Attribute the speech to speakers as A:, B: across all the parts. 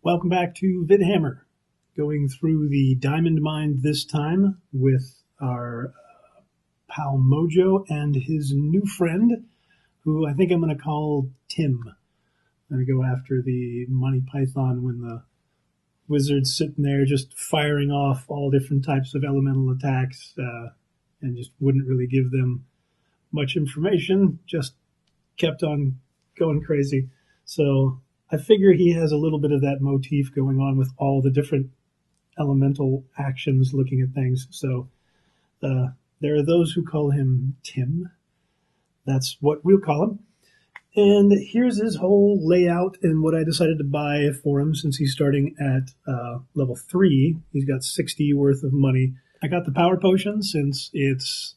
A: Welcome back to Vidhammer. Going through the diamond mine this time with our pal Mojo and his new friend, who I think I'm going to call Tim. I'm going to go after the Monty Python when the wizard's sitting there just firing off all different types of elemental attacks and just wouldn't really give them much information, just kept on going crazy. So I figure he has a little bit of that motif going on with all the different elemental actions looking at things. So there are those who call him Tim. That's what we'll call him. And here's his whole layout and what I decided to buy for him since he's starting at level 3. He's got 60 worth of money. I got the power potion since it's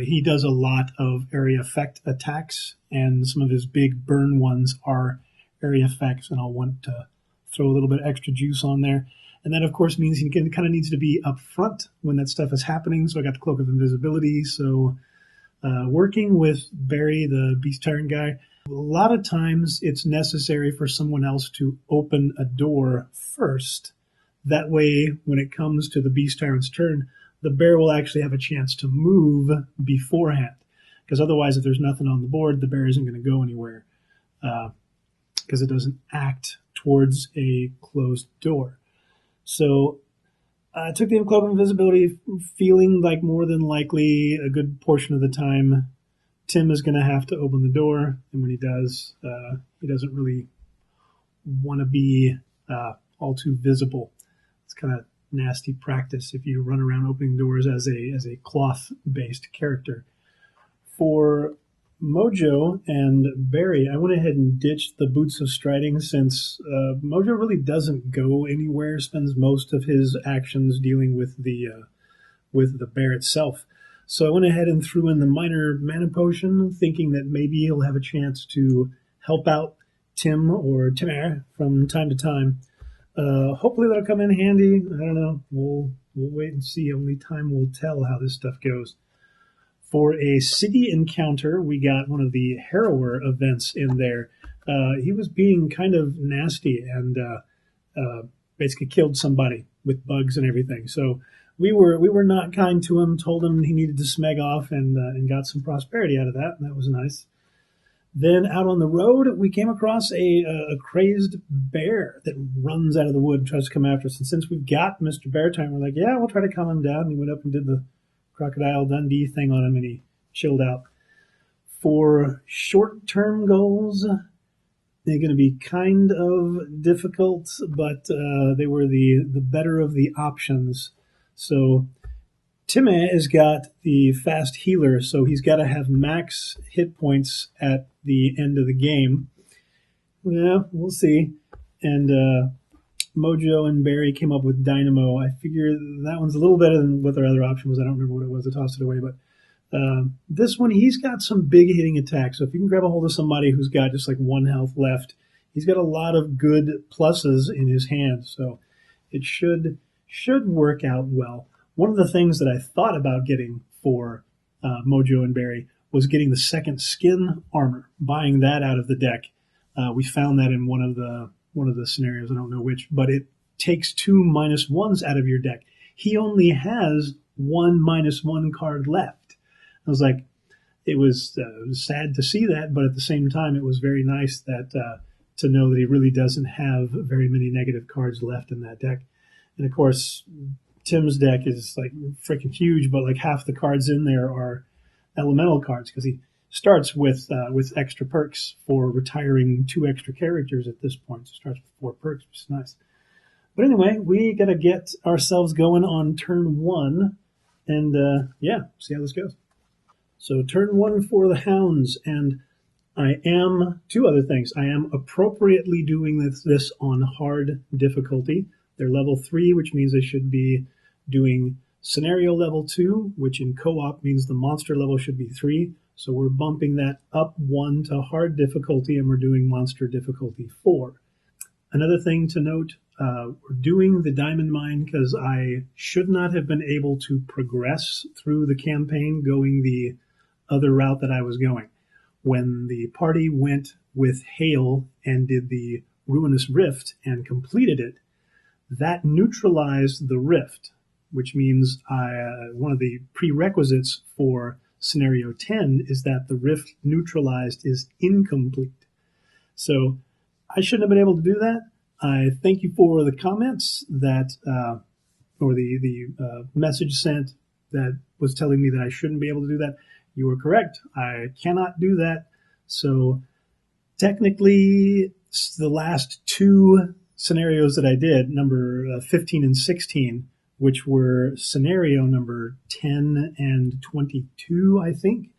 A: he does a lot of area effect attacks, and some of his big burn ones are area effects, and I'll want to throw a little bit extra juice on there. And that, of course, means he kind of needs to be up front when that stuff is happening. So I got the Cloak of Invisibility. So working with Barry, the Beast Tyrant guy, a lot of times it's necessary for someone else to open a door first. That way, when it comes to the Beast Tyrant's turn, the bear will actually have a chance to move beforehand. Because otherwise, if there's nothing on the board, the bear isn't going to go anywhere. Because it doesn't act towards a closed door. So I took the Cloak of Invisibility, feeling like more than likely a good portion of the time Tim is going to have to open the door, and when he does, he doesn't really want to be all too visible. It's kind of nasty practice if you run around opening doors as a cloth-based character. For Mojo and Barry, I went ahead and ditched the Boots of Striding since Mojo really doesn't go anywhere, spends most of his actions dealing with the bear itself. So I went ahead and threw in the minor mana potion, thinking that maybe he'll have a chance to help out Tim or Timmer from time to time. Hopefully that'll come in handy. I don't know. We'll wait and see. Only time will tell how this stuff goes. For a city encounter, we got one of the Harrower events in there. He was being kind of nasty and basically killed somebody with bugs and everything. So we were not kind to him, told him he needed to smeg off, and got some prosperity out of that. And that was nice. Then out on the road, we came across a crazed bear that runs out of the wood and tries to come after us. And since we've got Mr. Bear Time, we're like, yeah, we'll try to calm him down. And he went up and did the Crocodile Dundee thing on him, and he chilled out. For short-term goals, they're going to be kind of difficult, but they were the better of the options. So Timmy has got the fast healer, so he's got to have max hit points at the end of the game. Yeah, we'll see. And Mojo and Barry came up with Dynamo. I figure that one's a little better than what their other option was. I don't remember what it was. I tossed it away. But this one, he's got some big hitting attacks. So if you can grab a hold of somebody who's got just like 1 health left, he's got a lot of good pluses in his hand. So it should work out well. One of the things that I thought about getting for Mojo and Barry was getting the second skin armor, buying that out of the deck. We found that in one of the scenarios, I don't know which, but it takes 2 -1s out of your deck. He only has 1 -1 card left. I was like, it was sad to see that, but at the same time, it was very nice that to know that he really doesn't have very many negative cards left in that deck. And of course, Tim's deck is like freaking huge, but like half the cards in there are elemental cards because he starts with extra perks for retiring 2 extra characters at this point. So it starts with 4 perks, which is nice. But anyway, we got to get ourselves going on turn 1 and, see how this goes. So turn 1 for the Hounds, and I am, 2 other things. I am appropriately doing this on hard difficulty. They're level 3, which means they should be doing scenario level 2, which in co-op means the monster level should be 3. So we're bumping that up 1 to hard difficulty, and we're doing monster difficulty 4. Another thing to note, we're doing the diamond mine because I should not have been able to progress through the campaign going the other route that I was going. When the party went with Hale and did the Ruinous Rift and completed it, that neutralized the rift, which means one of the prerequisites for scenario 10 is that the rift neutralized is incomplete. So I shouldn't have been able to do that. I thank you for the comments that, or the message sent that was telling me that I shouldn't be able to do that. You were correct. I cannot do that. So technically, the last two scenarios that I did, number 15 and 16, which were scenario number 10 and 22, I think,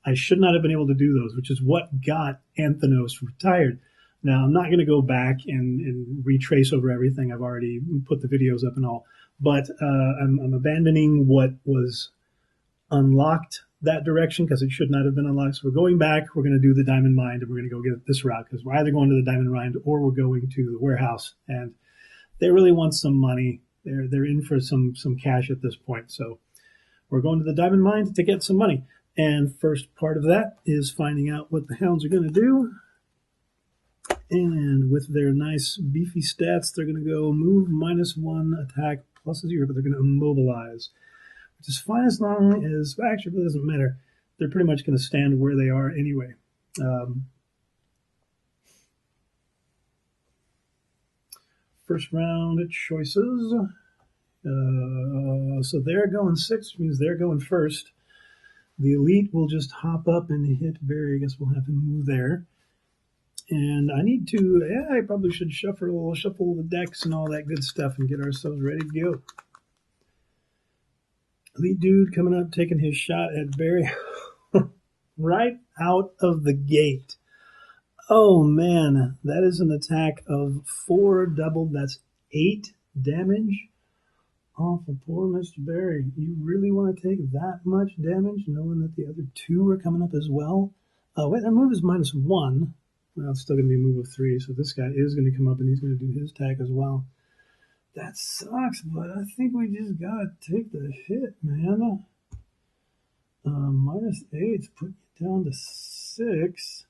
A: I should not have been able to do those, which is what got Anthenos retired. Now, I'm not going to go back and retrace over everything. I've already put the videos up and all. But I'm abandoning what was unlocked that direction because it should not have been unlocked. So we're going back. We're going to do the Diamond Mine, and we're going to go get this route because we're either going to the Diamond Mine or we're going to the warehouse. And they really want some money. They're in for some cash at this point. So we're going to the Diamond Mine to get some money. And first part of that is finding out what the hounds are going to do. And with their nice beefy stats, they're going to go move -1, attack +0, but they're going to immobilize, which is fine as long as, actually, it really doesn't matter. They're pretty much going to stand where they are anyway. First round choices. So they're going 6, which means they're going first. The elite will just hop up and hit Barry. I guess we'll have him move there. And I need to, I probably should shuffle the decks and all that good stuff and get ourselves ready to go. Elite dude coming up, taking his shot at Barry right out of the gate. Oh man, that is an attack of 4 doubled. That's 8 damage off of poor Mr. Barry. You really want to take that much damage knowing that the other 2 are coming up as well? Wait, that move is -1. Well, it's still going to be a move of 3, so this guy is going to come up and he's going to do his attack as well. That sucks, but I think we just got to take the hit, man. -8's put you down to 6.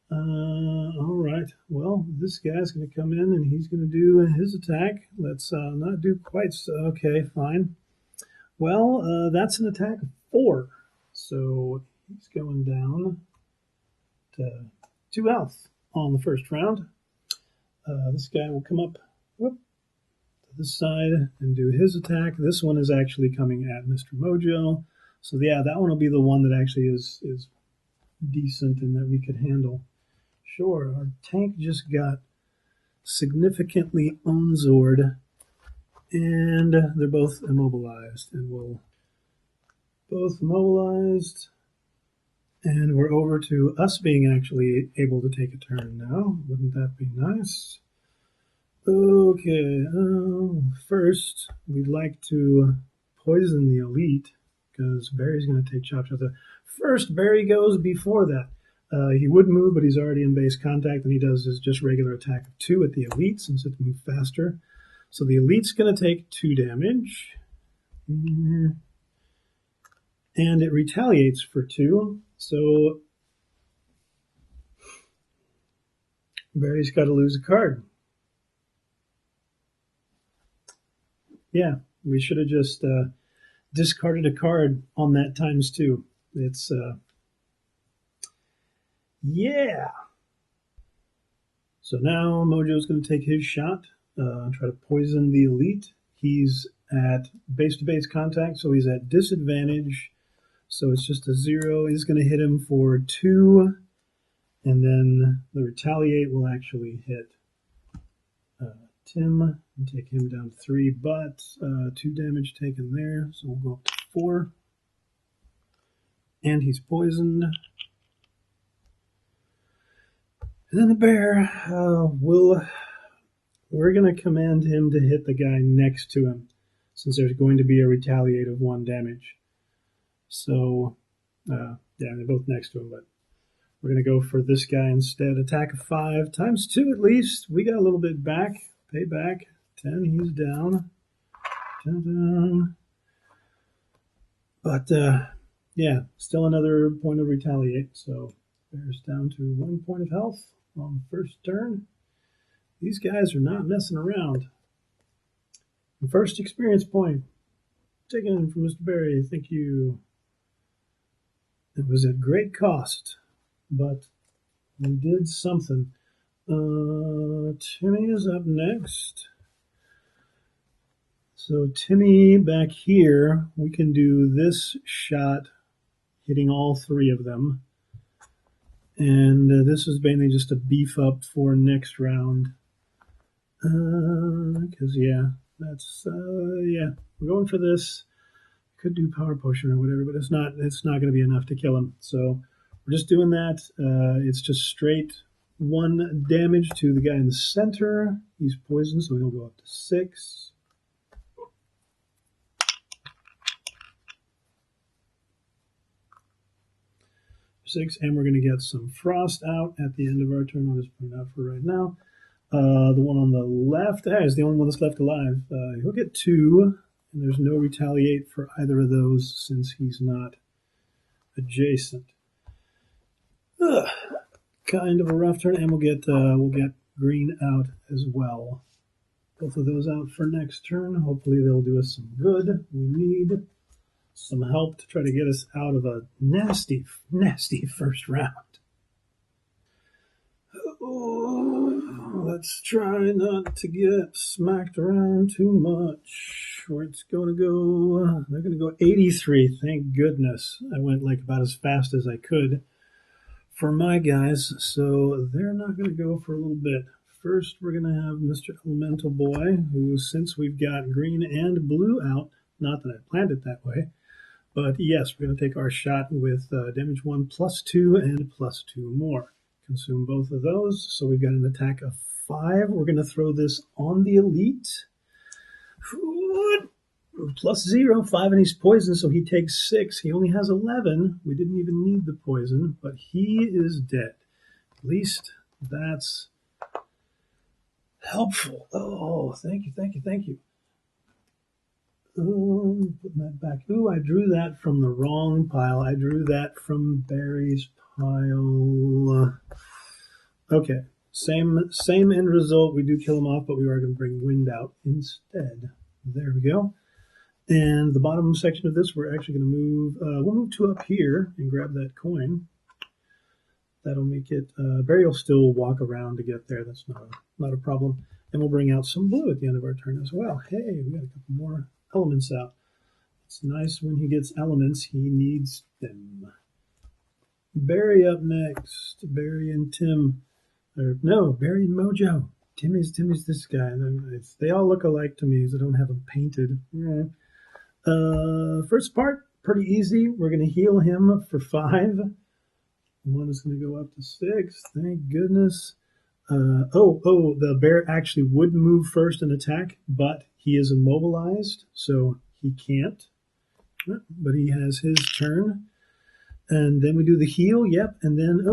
A: All right. Well, this guy's going to come in and he's going to do his attack. Let's not do quite so. Okay, fine. Well, that's an attack of 4. So he's going down to 2 health on the first round. This guy will come up to this side and do his attack. This one is actually coming at Mr. Mojo. So yeah, that one will be the one that actually is decent and that we could handle. Sure, our tank just got significantly unzored, and they're both immobilized, and we'll both immobilized. And we're over to us being actually able to take a turn now. Wouldn't that be nice? Okay, first, we'd like to poison the elite, because Barry's going to take chop shot. First, Barry goes before that. He would move, but he's already in base contact, and he does his just regular attack of 2 at the elite, since it moves faster. So the elite's going to take 2 damage. And it retaliates for 2. So Barry's got to lose a card. Yeah, we should have just discarded a card on that ×2. It's, yeah. So now Mojo's going to take his shot, try to poison the elite. He's at base-to-base contact, so he's at disadvantage. So it's just a 0. He's going to hit him for 2, and then the retaliate will actually hit Tim and take him down to 3, but 2 damage taken there, so we'll go up to 4. And he's poisoned. And then the bear, we're going to command him to hit the guy next to him, since there's going to be a retaliate of 1 damage. So, yeah, they're both next to him, but we're going to go for this guy instead. Attack of 5 ×2 at least. We got a little bit back. Pay back. 10, he's down. 10 down. But, yeah, still another point of retaliate. So, bear's down to 1 point of health on the first turn. These guys are not messing around. First experience point. Taken from Mr. Barry. Thank you. It was at great cost, but we did something. Timmy is up next. So Timmy back here, we can do this shot, hitting all three of them. And this is mainly just a beef up for next round. Because, yeah, that's, yeah, we're going for this. Could do power potion or whatever, but it's not going to be enough to kill him. So we're just doing that. It's just straight 1 damage to the guy in the center. He's poisoned, so he'll go up to 6. And we're going to get some frost out at the end of our turn. I'll just put it out for right now. The one on the left is the only one that's left alive. He'll get 2, and there's no retaliate for either of those since he's not adjacent. Kind of a rough turn, and we'll get green out as well. Both of those out for next turn. Hopefully they'll do us some good. We need some help to try to get us out of a nasty, nasty first round. Let's try not to get smacked around too much. Where it's going to go, they're going to go 83. Thank goodness. I went like about as fast as I could for my guys, so they're not going to go for a little bit. First, we're going to have Mr. Elemental Boy, who, since we've got green and blue out, not that I planned it that way, but yes, we're going to take our shot with damage 1 +2 and +2 more. Consume both of those, so we've got an attack of 5. We're going to throw this on the elite. +0, 5, and he's poisoned, so he takes 6. He only has 11. We didn't even need the poison, but he is dead. At least that's helpful. Oh, thank you, thank you, thank you. Putting that back. I drew that from the wrong pile. I drew that from Barry's pile. Okay, same end result. We do kill him off, but we are going to bring wind out instead. There we go. And the bottom section of this, we're actually going to move. We'll move 2 up here and grab that coin. That'll make it. Barry will still walk around to get there. That's not a problem. And we'll bring out some blue at the end of our turn as well. Hey, we got a couple more elements out. It's nice when he gets elements. He needs them. Barry up next. Barry and Tim. No, Barry and Mojo. Timmy's this guy. They all look alike to me, as I don't have them painted. Yeah. First part, pretty easy. We're going to heal him for 5. One is going to go up to 6. Thank goodness. The bear actually would move first and attack, but he is immobilized, so he can't. But he has his turn. And then we do the heal, yep. And then,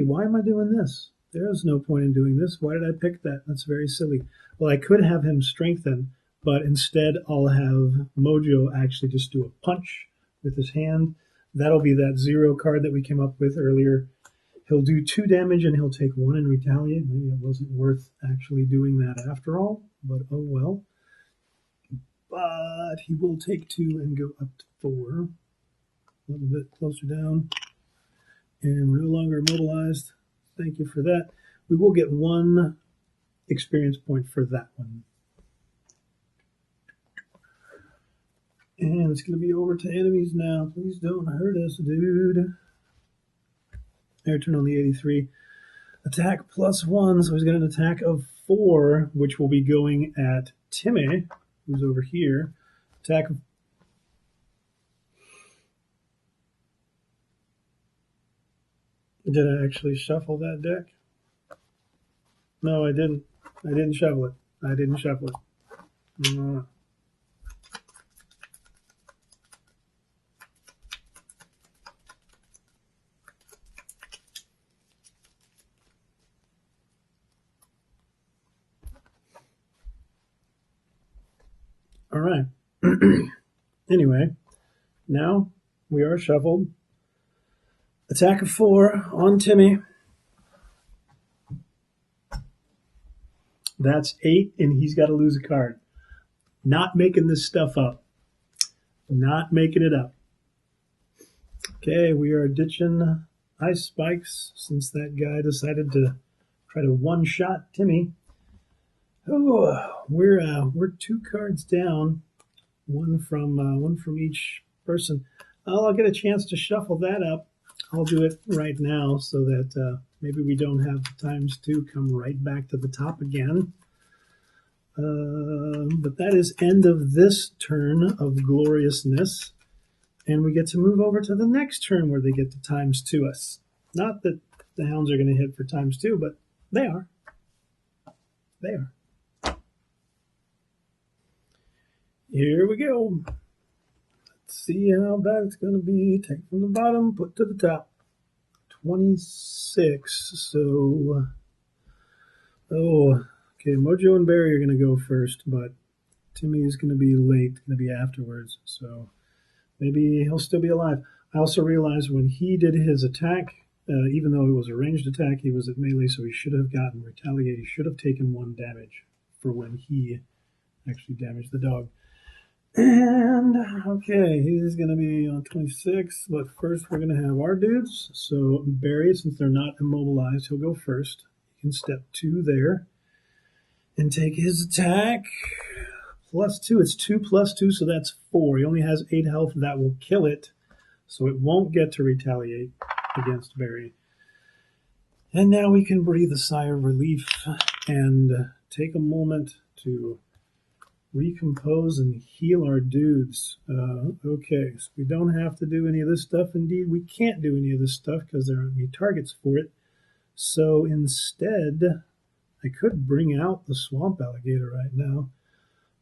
A: why am I doing this? There's no point in doing this. Why did I pick that? That's very silly. Well, I could have him strengthen, but instead I'll have Mojo actually just do a punch with his hand. That'll be that 0 card that we came up with earlier. He'll do 2 damage and he'll take 1 and retaliate. Maybe it wasn't worth actually doing that after all, but oh well. But he will take 2 and go up to 4. A little bit closer down. And we're no longer immobilized. Thank you for that. We will get 1 experience point for that one. And it's going to be over to enemies now. Please don't hurt us, dude. Air turn on the 83. Attack +1, so he's got an attack of 4, which will be going at Timmy, who's over here. Attack of... Did I actually shuffle that deck? No, I didn't. I didn't shuffle it. I didn't shuffle it. All right. Anyway, now we are shuffled. Attack of 4 on Timmy. That's 8, and he's got to lose a card. Not making this stuff up. Not making it up. Okay, we are ditching ice spikes since that guy decided to try to one-shot Timmy. Oh, we're 2 cards down, one from each person. I'll get a chance to shuffle that up. I'll do it right now so that maybe we don't have the ×2 come right back to the top again. But that is end of this turn of gloriousness. And we get to move over to the next turn where they get to ×2 us. Not that the hounds are going to hit for ×2, but they are. They are. Here we go. Let's see how bad it's going to be. Take from the bottom, put to the top. 26. So, okay, Mojo and Barry are going to go first, but Timmy is going to be late, going to be afterwards. So maybe he'll still be alive. I also realized when he did his attack, even though it was a ranged attack, he was at melee, so he should have gotten retaliate. He should have taken 1 damage for when he actually damaged the dog. And, okay, he's going to be on 26, but first we're going to have our dudes. So Barry, since they're not immobilized, he'll go first. He can step 2 there and take his attack. +2, it's 2 + 2, so that's 4. He only has 8 health. That will kill it, so it won't get to retaliate against Barry. And now we can breathe a sigh of relief and take a moment to recompose and heal our dudes. Okay, so we don't have to do any of this stuff. Indeed, we can't do any of this stuff because there aren't any targets for it. So instead, I could bring out the swamp alligator right now,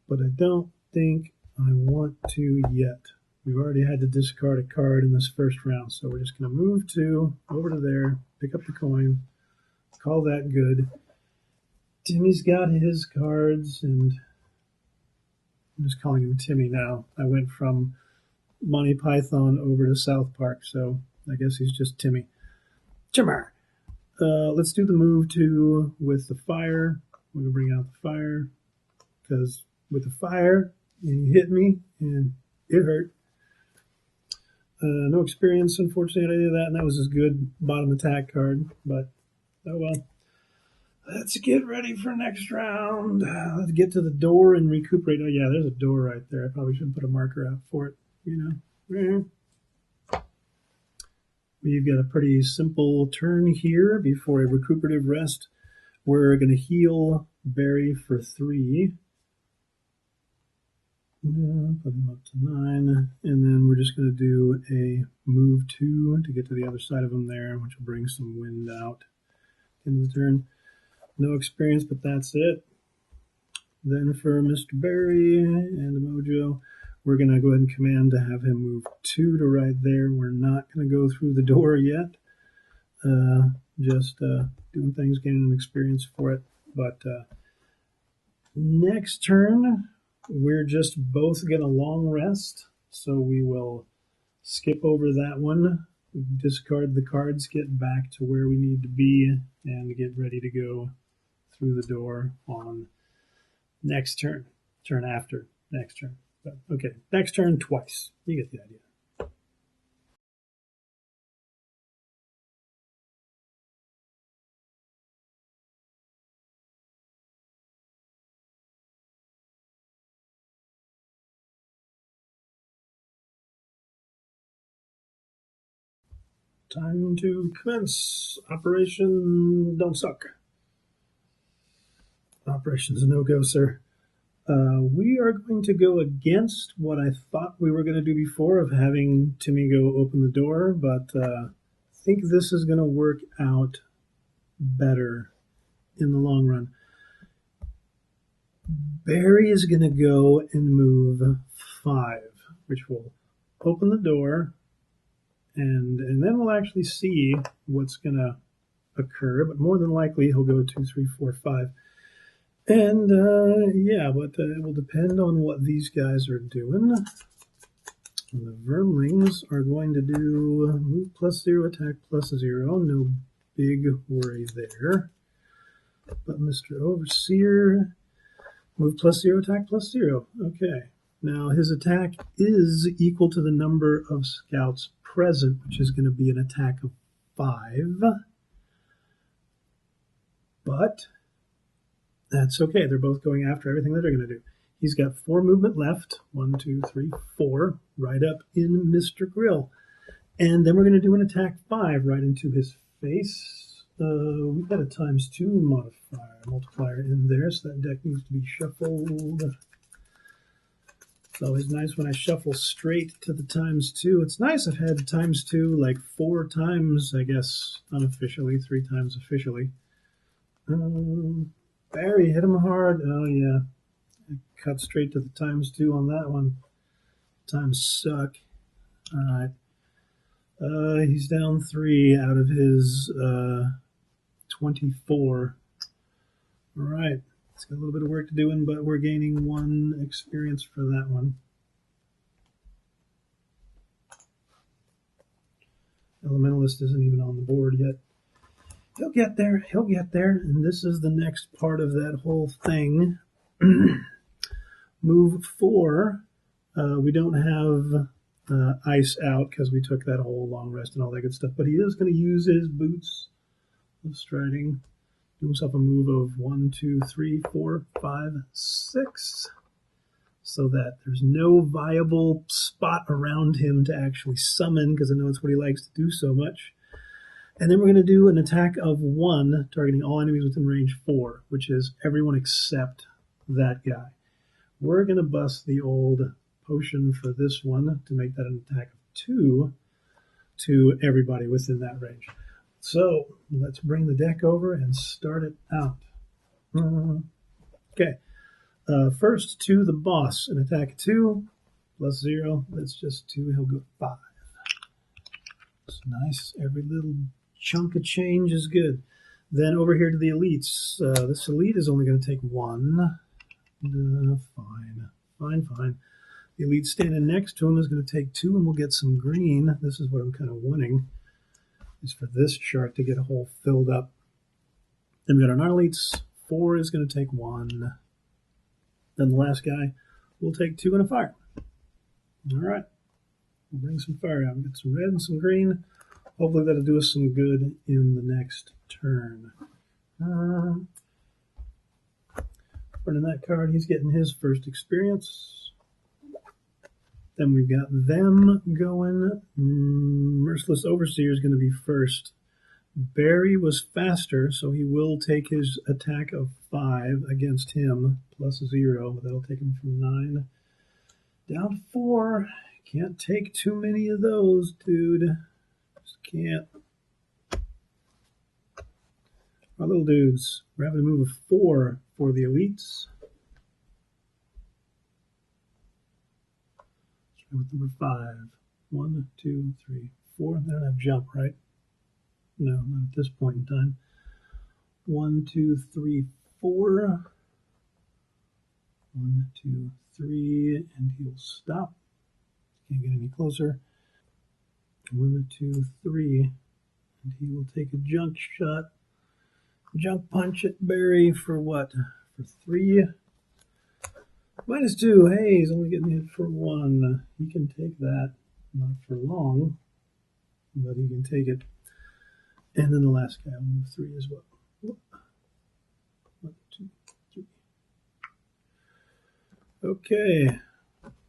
A: but I don't think I want to yet. We've already had to discard a card in this first round, so we're just going to move 2 over to there, pick up the coin, call that good. Timmy's got his cards, and I'm just calling him Timmy now. I went from Monty Python over to South Park, so I guess he's just Timmy. Timmer! Let's do the move 2 with the fire. We're going to bring out the fire, because with the fire, and he hit me, and it hurt. No experience, unfortunately, I did that, and that was his good bottom attack card, but oh well. Let's get ready for next round. Let's get to the door and recuperate. Oh, yeah, there's a door right there. I probably should put a marker out for it, you know. We've got a pretty simple turn here before a recuperative rest. We're going to heal Barry for 3. Put him up to 9. And then we're just going to do a move 2 to get to the other side of him there, which will bring some wind out into the turn. No experience, but that's it. Then for Mr. Barry and Mojo, we're going to go ahead and command to have him move 2 to right there. We're not going to go through the door yet. Just doing things, gaining an experience for it. But next turn, we're just both going to long rest. So we will skip over that one, discard the cards, get back to where we need to be, and get ready to go through the door on next turn. Turn after next turn. But, okay, next turn twice. You get the idea. Time to commence Operation Don't Suck. Operation's a no-go, sir. We are going to go against what I thought we were going to do before of having Timmy go open the door, but I think this is going to work out better in the long run. Barry is going to go and move 5, which will open the door, and then we'll actually see what's going to occur, but more than likely he'll go 2, 3, 4, 5. And, yeah, but it will depend on what these guys are doing. And the vermlings are going to do move +0, attack +0. No big worry there. But Mr. Overseer, move +0, attack +0. Okay. Now his attack is equal to the number of scouts present, which is going to be an attack of 5. But that's okay. They're both going after everything that they're going to do. He's got 4 movement left. 1, 2, 3, 4. Right up in Mr. Grill. And then we're going to do an attack 5 right into his face. We've got a ×2 multiplier in there, so that deck needs to be shuffled. It's always nice when I shuffle straight to the ×2. It's nice I've had ×2 like 4 times, I guess, unofficially, 3 times officially. Barry, hit him hard. Oh, yeah. I cut straight to the ×2 on that one. Times suck. All right. He's down 3 out of his 24. All right. It's got a little bit of work to do, but we're gaining 1 experience for that one. Elementalist isn't even on the board yet. He'll get there. He'll get there. And this is the next part of that whole thing. Move 4. We don't have ice out because we took that whole long rest and all that good stuff. But he is going to use his boots of striding. Do himself a move of 1, 2, 3, 4, 5, 6. So that there's no viable spot around him to actually summon, because I know it's what he likes to do so much. And then we're going to do an attack of 1, targeting all enemies within range 4, which is everyone except that guy. We're going to bust the old potion for this one to make that an attack of 2 to everybody within that range. So let's bring the deck over and start it out. Okay. First to the boss, an attack of 2, +0. That's just 2. He'll go 5. It's nice. Every little chunk of change is good. Then over here to the elites. This elite is only going to take 1. Fine. The elite standing next to him is going to take 2, and we'll get some green. This is what I'm kind of wanting, is for this chart to get a hole filled up. Then we got our non-elites. 4 is going to take 1. Then the last guy will take 2 and a fire. All right. We'll bring some fire out. We'll get some red and some green. Hopefully that'll do us some good in the next turn. Burning that card, he's getting his first experience. Then we've got them going. Merciless Overseer is going to be first. Barry was faster, so he will take his attack of 5 against him, +0. That'll take him from 9 down to 4. Can't take too many of those, dude. Just can't. Our little dudes. We're having a move of 4 for the elites. With number 5. 1, 2, 3, 4. They don't have jump, right? No, not at this point in time. 1, 2, 3, 4. 1, 2, 3, and he'll stop. Can't get any closer. 1, 2, 3, and he will take a junk shot. Junk punch at Barry for what? For 3. -2. Hey, he's only getting hit for 1. He can take that. Not for long, but he can take it. And then the last guy will move 3 as well. 1, 2, 3. Okay.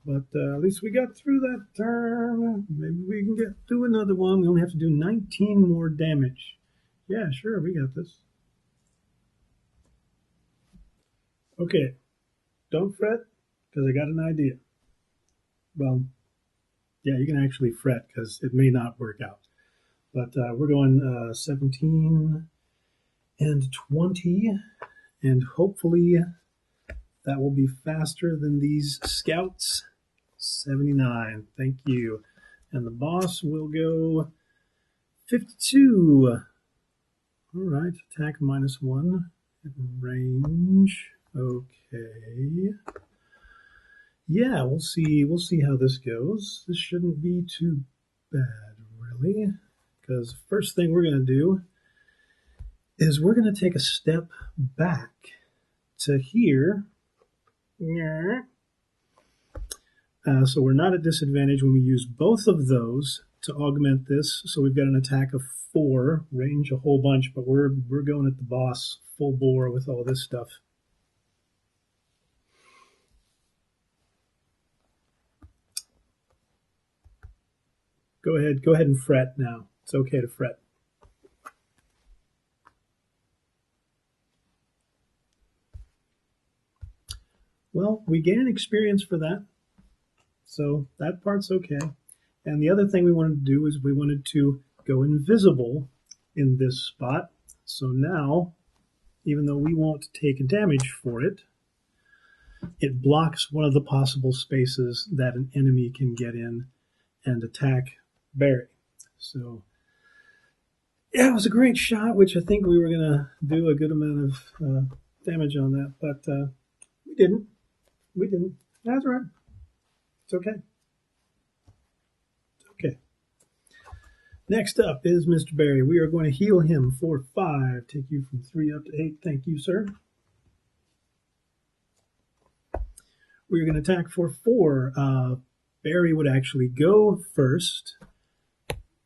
A: But at least we got through that turn. Maybe we can do another one. We only have to do 19 more damage. Yeah, sure, we got this. Okay. Don't fret, because I got an idea. Well, yeah, you can actually fret, because it may not work out. But we're going 17 and 20, and hopefully that will be faster than these scouts. 79, thank you. And the boss will go 52. All right, attack -1, range. Okay. Yeah, we'll see how this goes. This shouldn't be too bad, really. Because first thing we're going to do is we're going to take a step back to here. So we're not at disadvantage when we use both of those to augment this. So we've got an attack of 4, range a whole bunch, but we're going at the boss full bore with all this stuff. Go ahead and fret now. It's okay to fret. Well, we gain experience for that, so that part's okay. And the other thing we wanted to do is we wanted to go invisible in this spot. So now, even though we won't take damage for it, it blocks one of the possible spaces that an enemy can get in and attack Barry. So, yeah, it was a great shot, which I think we were going to do a good amount of damage on that, but we didn't. That's all right. It's okay. It's okay. Next up is Mr. Barry. We are going to heal him for 5. Take you from 3 up to 8. Thank you, sir. We're going to attack for 4. Barry would actually go first.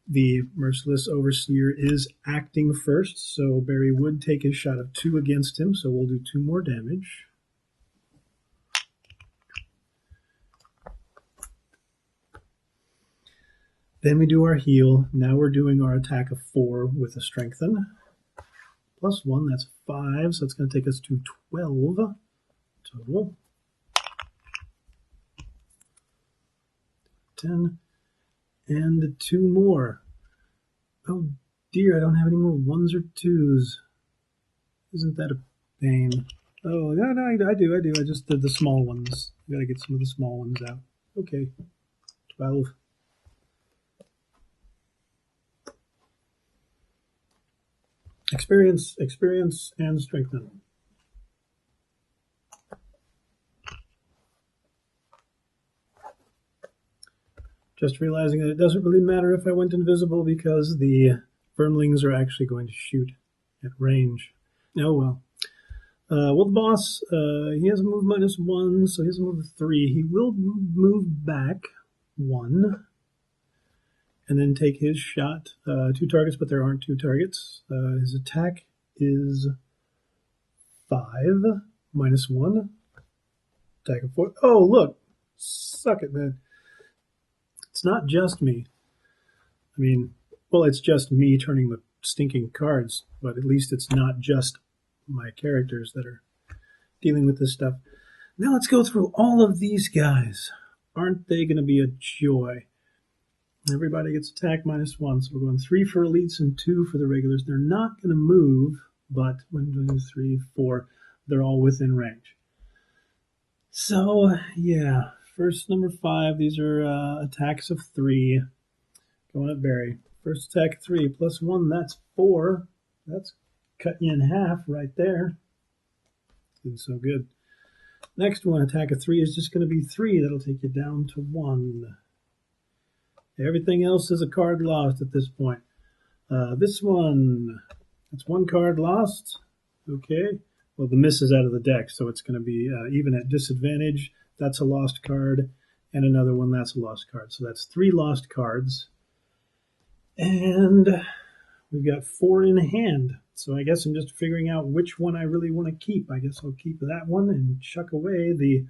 A: The Merciless Overseer is acting first, so Barry would take a shot of 2 against him, so we'll do 2 more damage. Then we do our heal. Now we're doing our attack of 4 with a strengthen. Plus 1, that's 5, so it's going to take us to 12 total. 10. And 2 more. Oh dear, I don't have any more 1s or 2s. Isn't that a pain? Oh, no, I do. I just did the small ones. I gotta get some of the small ones out. Okay, 12. Experience, and strengthen. Just realizing that it doesn't really matter if I went invisible because the vermlings are actually going to shoot at range. Oh well. Well, the boss, he has a move -1, so he has a move of 3. He will move back 1. And then take his shot. 2 targets, but there aren't 2 targets. His attack is 5, -1. Attack of 4. Oh, look. Suck it, man. It's not just me. I mean, well, it's just me turning the stinking cards, but at least it's not just my characters that are dealing with this stuff. Now let's go through all of these guys. Aren't they going to be a joy? Everybody gets attack -1, so we're going 3 for elites and 2 for the regulars. They're not going to move, but 1, 2, 3, 4, they're all within range. So, yeah, first number 5, these are attacks of 3. Going at Barry. First attack of 3, +1, that's 4. That's cut you in half right there. Did so good. Next one, attack of 3, is just going to be 3. That'll take you down to 1. Everything else is a card lost at this point. This one, that's 1 card lost. Okay. Well, the miss is out of the deck, so it's going to be even at disadvantage. That's a lost card. And another one, that's a lost card. So that's 3 lost cards. And we've got 4 in hand. So I guess I'm just figuring out which one I really want to keep. I guess I'll keep that one and chuck away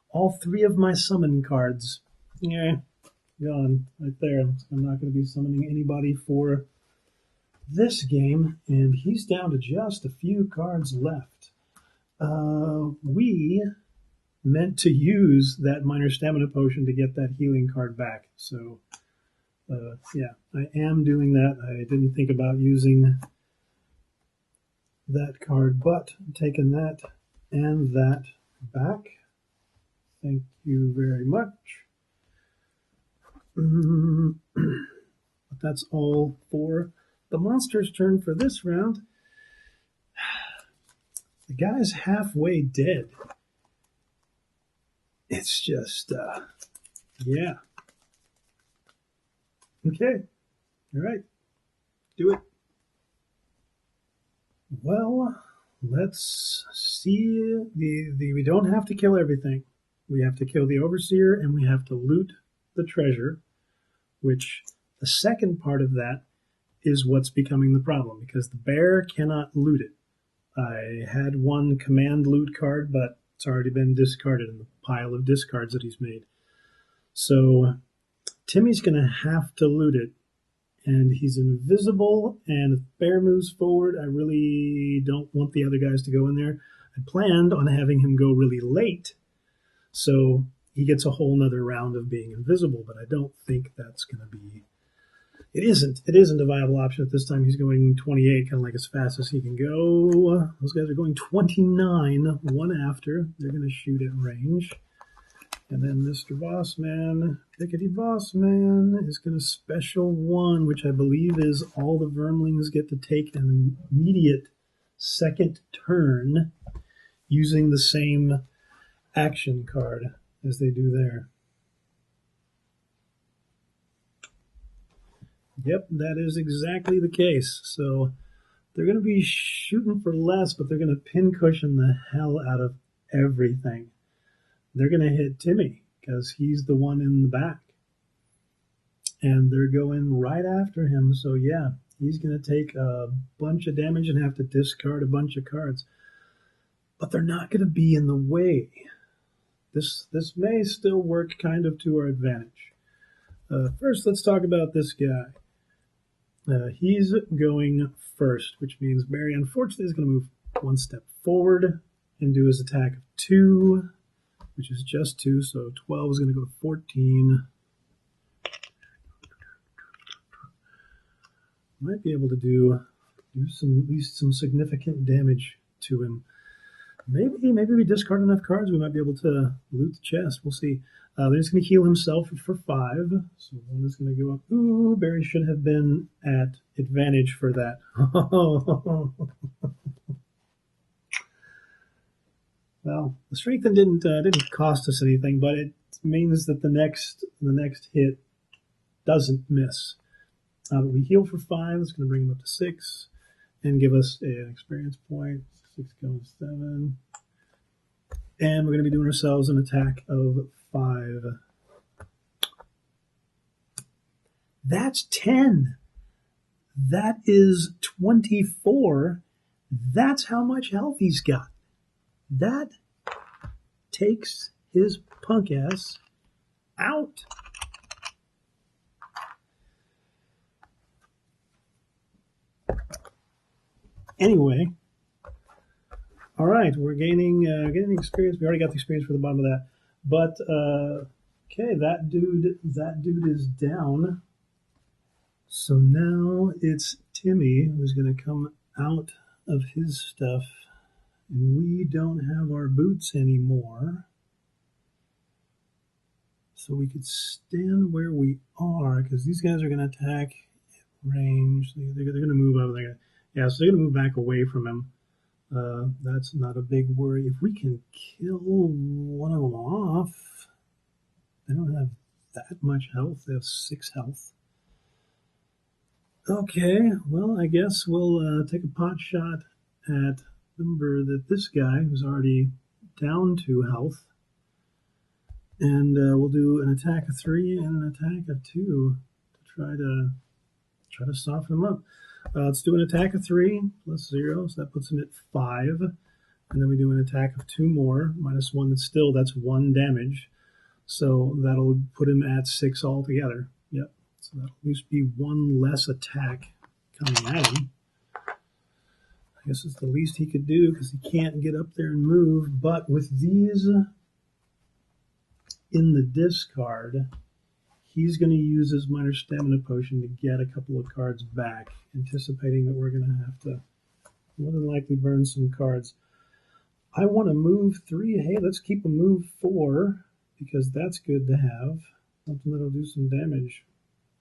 A: all 3 of my summon cards. Yeah. Gone right there. I'm not going to be summoning anybody for this game, and he's down to just a few cards left. We meant to use that minor stamina potion to get that healing card back, so yeah, I am doing that. I didn't think about using that card, but I'm taking that and that back. Thank you very much. But that's all for the monster's turn for this round. The guy's halfway dead. It's just, yeah. Okay. All right. Do it. Well, let's see. We don't have to kill everything. We have to kill the overseer and we have to loot the treasure, which the second part of that is what's becoming the problem because the bear cannot loot it. I had one command loot card, but it's already been discarded in the pile of discards that he's made. So Timmy's going to have to loot it. And he's invisible, and if bear moves forward, I really don't want the other guys to go in there. I planned on having him go really late, so he gets a whole nother round of being invisible, but I don't think that's going to be... It isn't a viable option at this time. He's going 28, kind of like as fast as he can go. Those guys are going 29, one after. They're going to shoot at range. And then Mr. Bossman, Pickety Bossman, is going to special one, which I believe is all the vermlings get to take an immediate second turn using the same action card as they do there. Yep, that is exactly the case. So they're going to be shooting for less, but they're going to pincushion the hell out of everything. They're going to hit Timmy because he's the one in the back. And they're going right after him. So, yeah, he's going to take a bunch of damage and have to discard a bunch of cards. But they're not going to be in the way. This may still work kind of to our advantage. First, let's talk about this guy. He's going first, which means Barry, unfortunately, is going to move one step forward and do his attack of 2. Which is just 2, so 12 is going to go to 14. Might be able to do at least some significant damage to him. Maybe we discard enough cards, we might be able to loot the chest. We'll see. They're just going to heal himself for 5, so 1 is going to go up. Ooh, Barry should have been at advantage for that. Well, the strengthen didn't cost us anything, but it means that the next hit doesn't miss. But we heal for 5. It's going to bring him up to 6 and give us an experience point. 6 goes 7, and we're going to be doing ourselves an attack of 5. That's 10. That is 24. That's how much health he's got. That takes his punk ass out. Anyway, all right, we're getting experience. We already got the experience for the bottom of that, but okay, that dude is down. So now it's Timmy who's going to come out of his stuff. And we don't have our boots anymore. So we could stand where we are, because these guys are going to attack at range. They're going to move up. Yeah, so they're going to move back away from him. That's not a big worry. If we can kill one of them off, they don't have that much health. They have 6 health. Okay, well, I guess we'll take a pot shot at... Remember that this guy who's already down 2 health, and we'll do an attack of 3 and an attack of 2 to try to soften him up. Let's do an attack of 3 plus 0, so that puts him at 5, and then we do an attack of 2 more minus 1. That's 1 damage, so that'll put him at 6 altogether. Yep, so that'll at least be 1 less attack coming at him. I guess it's the least he could do because he can't get up there and move. But with these in the discard, he's going to use his minor stamina potion to get a couple of cards back, anticipating that we're going to have to more than likely burn some cards. I want to move 3. Hey, let's keep a move 4 because that's good to have. Something that'll do some damage.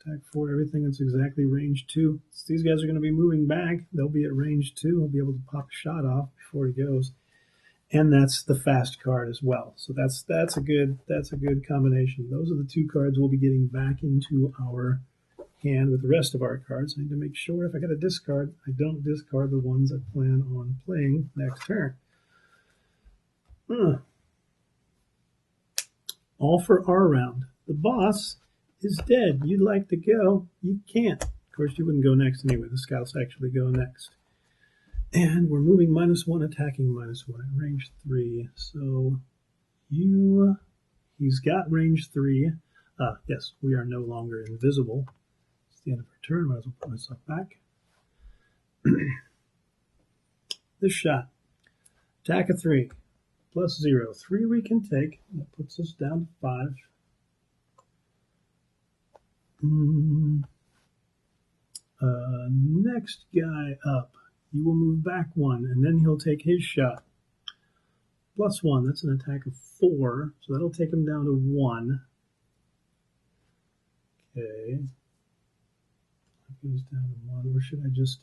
A: Attack 4, everything that's exactly range 2. So these guys are going to be moving back. They'll be at range 2. He'll be able to pop a shot off before he goes. And that's the fast card as well. So that's a good combination. Those are the 2 cards we'll be getting back into our hand with the rest of our cards. I need to make sure if I got a discard, I don't discard the ones I plan on playing next turn. All for our round. The boss is dead. You'd like to go. You can't. Of course, you wouldn't go next anyway. The scouts actually go next. And we're moving -1, attacking -1 at range 3. So he's got range 3. Yes, we are no longer invisible. It's the end of our turn. Might as well put myself back. This shot. Attack of 3. +0. 3 we can take. That puts us down to 5. Next guy up. You will move back 1, and then he'll take his shot. +1. That's an attack of 4, so that'll take him down to 1. Okay. That goes down to 1. Or should I just...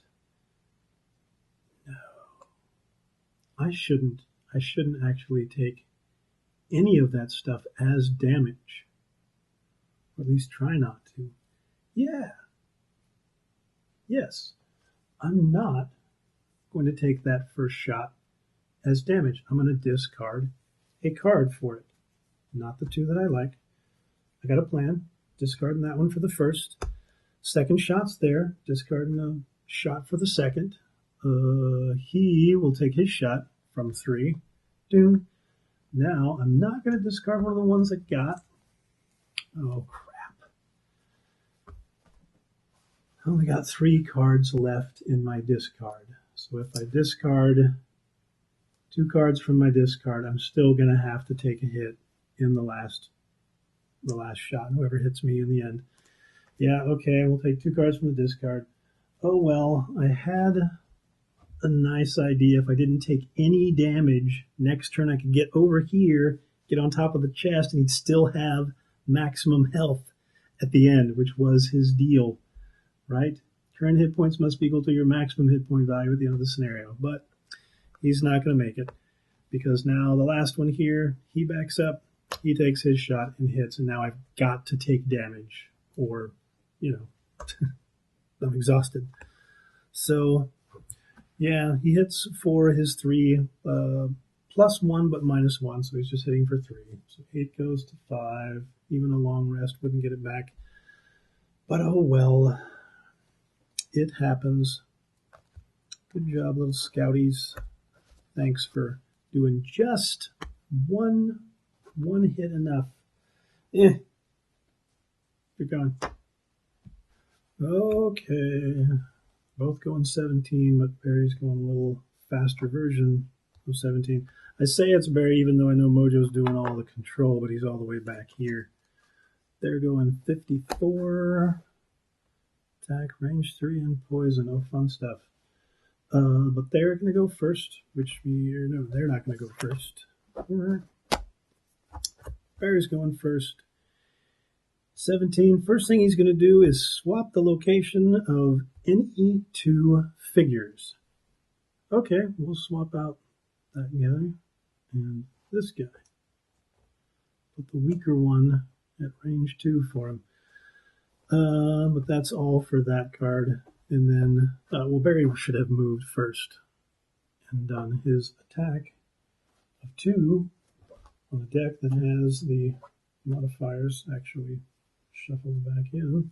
A: No. I shouldn't actually take any of that stuff as damage. Or at least try not to. Yeah. Yes. I'm not going to take that first shot as damage. I'm going to discard a card for it. Not the 2 that I like. I got a plan. Discarding that one for the first. Second shot's there. Discarding a shot for the second. He will take his shot from 3. Doom. Now, I'm not going to discard one of the ones I got. Oh, crap. I only got 3 cards left in my discard. So if I discard 2 cards from my discard, I'm still going to have to take a hit in the last shot, whoever hits me in the end. Yeah, okay, we'll take 2 cards from the discard. Oh well, I had a nice idea. If I didn't take any damage, next turn I could get over here, get on top of the chest, and he'd still have maximum health at the end, which was his deal, right? Current hit points must be equal to your maximum hit point value at the end of the scenario. But he's not going to make it, because now the last one here, he backs up, he takes his shot and hits, and now I've got to take damage, or, I'm exhausted. So, yeah, he hits for his 3, +1 but -1, so he's just hitting for 3. So 8 goes to 5. Even a long rest wouldn't get it back. But oh well, it happens. Good job, little scouties. Thanks for doing just one hit enough. You're gone. Okay. Both going 17, but Barry's going a little faster version of 17. I say it's Barry even though I know Mojo's doing all the control, but he's all the way back here. They're going 54. Attack, range 3, and poison. Oh, fun stuff. But they're going to go first, no, they're not going to go first. Barry's going first. 17. First thing he's going to do is swap the location of any 2 figures. Okay, we'll swap out that guy and this guy. Put the weaker one at range 2 for him. But that's all for that card. And then, Barry should have moved first and done his attack of 2 on a deck that has the modifiers actually shuffled back in.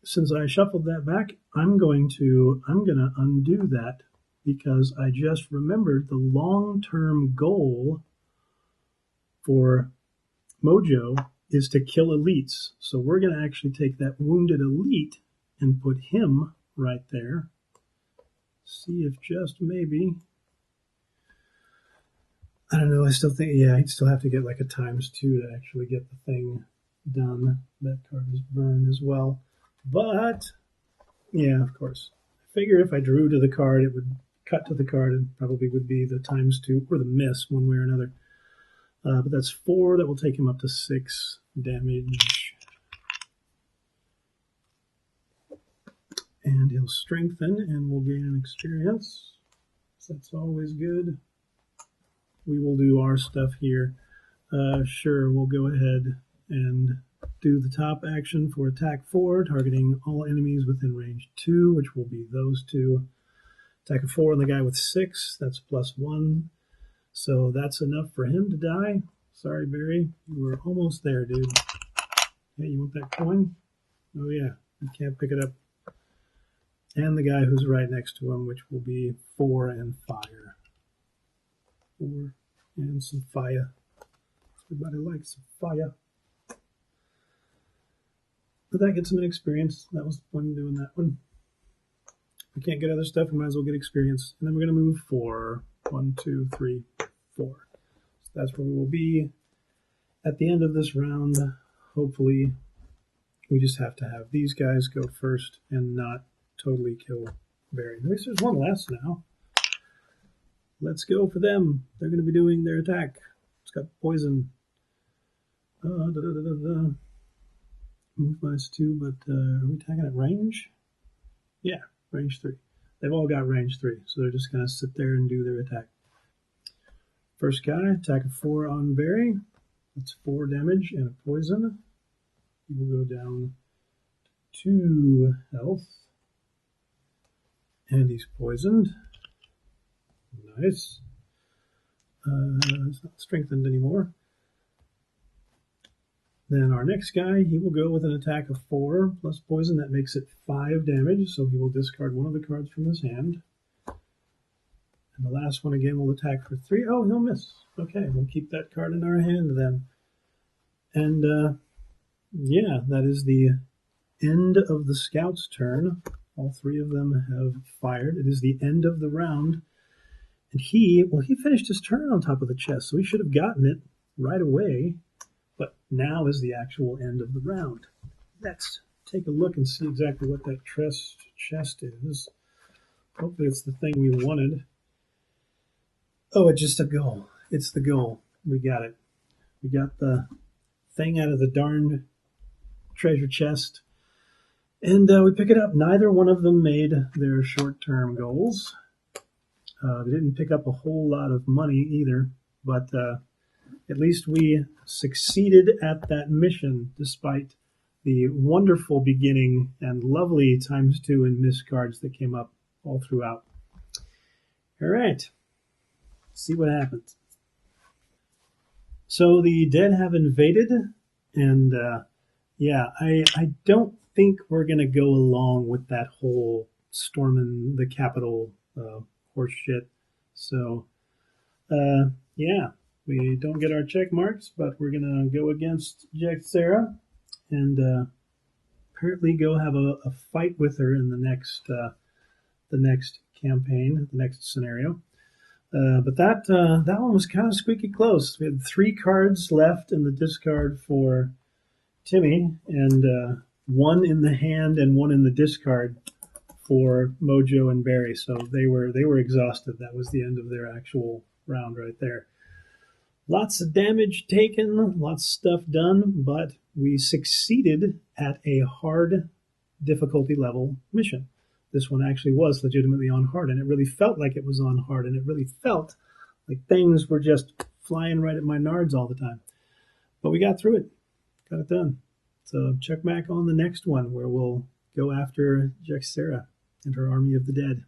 A: Since I shuffled that back, I'm going to undo that because I just remembered the long-term goal for Mojo is to kill elites. So we're going to actually take that wounded elite and put him right there. See if just maybe... I don't know, I still think, yeah, he'd still have to get like a ×2 to actually get the thing done. That card is burned as well. But, yeah, of course. I figured if I drew to the card, it would cut to the card and probably would be the ×2 or the miss one way or another. But that's 4. That will take him up to 6 damage. And he'll strengthen and we'll gain an experience. So that's always good. We will do our stuff here. Sure, we'll go ahead and do the top action for attack 4, targeting all enemies within range 2, which will be those two. Attack of 4 on the guy with 6, that's +1. So that's enough for him to die. Sorry, Barry, you were almost there, dude. Hey, you want that coin? Oh yeah, you can't pick it up. And the guy who's right next to him, which will be 4 and fire. 4 and some fire. Everybody likes some fire. But that gets some experience. That was the point of doing that one. If we can't get other stuff, we might as well get experience. And then we're going to move 4. 1, 2, 3, 4. So that's where we will be at the end of this round. Hopefully, we just have to have these guys go first and not totally kill Barry. At least there's one less now. Let's go for them. They're going to be doing their attack. It's got poison. Move -2, but are we attacking at range? Yeah, range 3. They've all got range 3, so they're just going to sit there and do their attack. First guy, attack of 4 on Barry. That's 4 damage and a poison. He will go down to 2 health. And he's poisoned. Nice. It's not strengthened anymore. Then our next guy, he will go with an attack of 4 plus poison. That makes it 5 damage, so he will discard one of the cards from his hand. And the last one again will attack for 3. Oh, he'll miss. Okay, we'll keep that card in our hand then. And yeah, that is the end of the scout's turn. All 3 of them have fired. It is the end of the round. And he finished his turn on top of the chest, so he should have gotten it right away. But now is the actual end of the round. Let's take a look and see exactly what that chest is. Hopefully it's the thing we wanted. Oh, it's just a goal. It's the goal. We got it. We got the thing out of the darned treasure chest. And we pick it up. Neither one of them made their short-term goals. They didn't pick up a whole lot of money either, but at least we succeeded at that mission despite the wonderful beginning and lovely ×2 and miss cards that came up all throughout. All right, let's see what happens. So the dead have invaded, and yeah, I don't think we're going to go along with that whole storming the capital horse shit. So, yeah, we don't get our check marks, but we're going to go against Jaxera and apparently go have a fight with her in the next campaign, the next scenario. But that one was kind of squeaky close. We had 3 cards left in the discard for Timmy, and 1 in the hand and 1 in the discard for Mojo and Barry. So they were exhausted. That was the end of their actual round right there. Lots of damage taken, lots of stuff done, but we succeeded at a hard difficulty level mission. This one actually was legitimately on hard, and it really felt like it was on hard, and it really felt like things were just flying right at my nards all the time. But we got through it. Got it done. So check back on the next one where we'll go after Jaxera and her army of the dead.